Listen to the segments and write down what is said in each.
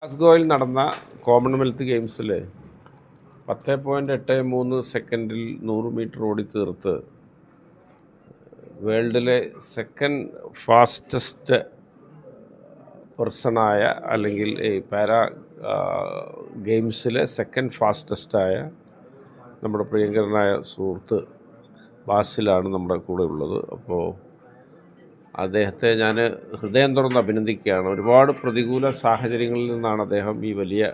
ഗ്ലാസ്ഗോയിൽ നടന്ന കോമൺവെൽത്ത് ഗെയിംസിൽ 10.83 സെക്കൻഡിൽ 100 മീറ്റർ ഓടി തീർത്ത് വേൾഡിലെ സെക്കൻഡ് ഫാസ്റ്റസ്റ്റ് പേഴ്സണായ അല്ലെങ്കിൽ ഈ പാരാ ഗെയിംസിലെ സെക്കൻഡ് ഫാസ്റ്റസ്റ്റായ നമ്മുടെ പ്രിയങ്കരനായ സുഹൃത്ത് ബാസിലാണ് നമ്മുടെ കൂടെ ഉള്ളത്. അപ്പോൾ അദ്ദേഹത്തെ ഞാൻ ഹൃദയം തുറന്ന് അഭിനന്ദിക്കുകയാണ്. ഒരുപാട് പ്രതികൂല സാഹചര്യങ്ങളിൽ നിന്നാണ് അദ്ദേഹം ഈ വലിയ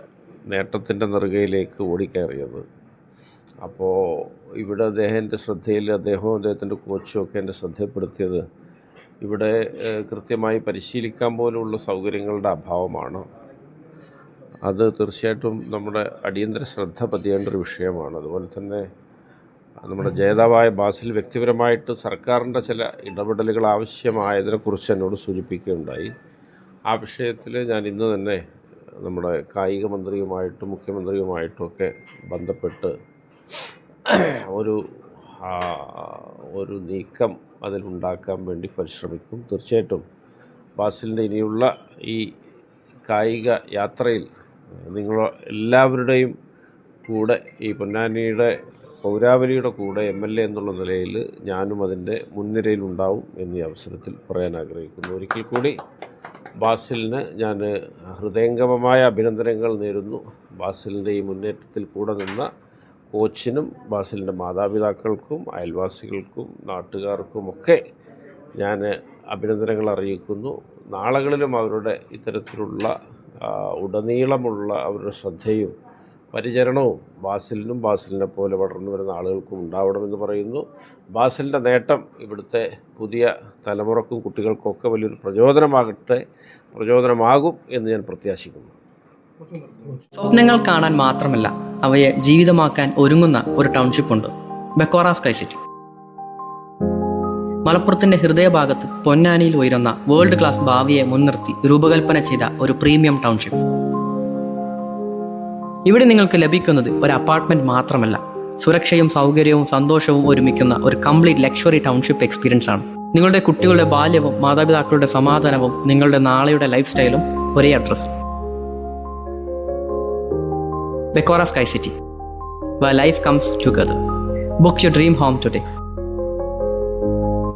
നേട്ടത്തിൻ്റെ നെറുകയിലേക്ക് ഓടിക്കയറിയത്. അപ്പോൾ ഇവിടെ അദ്ദേഹത്തിൻ്റെ ശ്രദ്ധയിൽ അദ്ദേഹവും അദ്ദേഹത്തിൻ്റെ കോച്ചും ഒക്കെ എൻ്റെ ശ്രദ്ധപ്പെടുത്തിയത് ഇവിടെ കൃത്യമായി പരിശീലിക്കാൻ പോലുള്ള സൗകര്യങ്ങളുടെ അഭാവമാണ്. അത് തീർച്ചയായിട്ടും നമ്മുടെ അടിയന്തര ശ്രദ്ധ പതിയേണ്ട ഒരു വിഷയമാണ്. അതുപോലെ തന്നെ നമ്മുടെ ജേതാവായ ബാസിൽ വ്യക്തിപരമായിട്ട് സർക്കാരിൻ്റെ ചില ഇടപെടലുകൾ ആവശ്യമായതിനെക്കുറിച്ച് എന്നോട് സൂചിപ്പിക്കുകയുണ്ടായി. ആ വിഷയത്തിൽ ഞാൻ ഇന്ന് തന്നെ നമ്മുടെ കായിക മന്ത്രിയുമായിട്ടും മുഖ്യമന്ത്രിയുമായിട്ടുമൊക്കെ ബന്ധപ്പെട്ട് ഒരു നീക്കം അതിലുണ്ടാക്കാൻ വേണ്ടി പരിശ്രമിക്കും. തീർച്ചയായിട്ടും ബാസിലിൻ്റെ ഇനിയുള്ള ഈ കായിക യാത്രയിൽ നിങ്ങൾ എല്ലാവരുടെയും കൂടെ, ഈ പൊന്നാനിയുടെ പൗരാവലിയുടെ കൂടെ MLA എന്നുള്ള നിലയിൽ ഞാനും അതിൻ്റെ മുൻനിരയിലുണ്ടാവും എന്നീ അവസരത്തിൽ പറയാൻ ആഗ്രഹിക്കുന്നു. ഒരിക്കൽ കൂടി ബാസിലിന് ഞാൻ ഹൃദയംഗമമായ അഭിനന്ദനങ്ങൾ നേരുന്നു. ബാസിലിൻ്റെ ഈ മുന്നേറ്റത്തിൽ കൂടെ നിന്ന കോച്ചിനും ബാസിലിൻ്റെ മാതാപിതാക്കൾക്കും അയൽവാസികൾക്കും നാട്ടുകാർക്കുമൊക്കെ ഞാൻ അഭിനന്ദനങ്ങൾ അറിയിക്കുന്നു. നാളുകളിലും അവരുടെ ഇത്തരത്തിലുള്ള ഉടനീളമുള്ള അവരുടെ ശ്രദ്ധയും പരിചരണവും ബാസിലിനും ബാസിലിനെ പോലെ വളർന്നു വരുന്ന ആളുകൾക്കും ഉണ്ടാവണമെന്ന് പറയുന്നു. ബാസിലിൻ്റെ നേട്ടം ഇവിടുത്തെ പുതിയ തലമുറക്കും കുട്ടികൾക്കൊക്കെ വലിയൊരു പ്രചോദനമാകും എന്ന് ഞാൻ പ്രത്യാശിക്കുന്നു. സ്വപ്നങ്ങൾ കാണാൻ മാത്രമല്ല, അവയെ ജീവിതമാക്കാൻ ഒരുങ്ങുന്ന ഒരു ടൗൺഷിപ്പുണ്ട്, ബെക്കോറ സ്കൈ സിറ്റി. മലപ്പുറത്തിന്റെ ഹൃദയഭാഗത്ത് പൊന്നാനിയിൽ ഉയരുന്ന വേൾഡ് ക്ലാസ് ഭാവിയെ മുൻനിർത്തി രൂപകൽപ്പന ചെയ്ത ഒരു പ്രീമിയം ടൗൺഷിപ്പ്. ഇവിടെ നിങ്ങൾക്ക് ലഭിക്കുന്നത് ഒരു അപ്പാർട്ട്മെന്റ് മാത്രമല്ല, സുരക്ഷയും സൗകര്യവും സന്തോഷവും ഒരുമിക്കുന്ന ഒരു കംപ്ലീറ്റ് ലക്ഷറി ടൗൺഷിപ്പ് എക്സ്പീരിയൻസ് ആണ്. നിങ്ങളുടെ കുട്ടികളുടെ ബാല്യവും മാതാപിതാക്കളുടെ സമാധാനവും നിങ്ങളുടെ നാളെയുടെ ലൈഫ് സ്റ്റൈലും ഒരേ address. Bechora Sky City, where life comes together. Book your dream home today.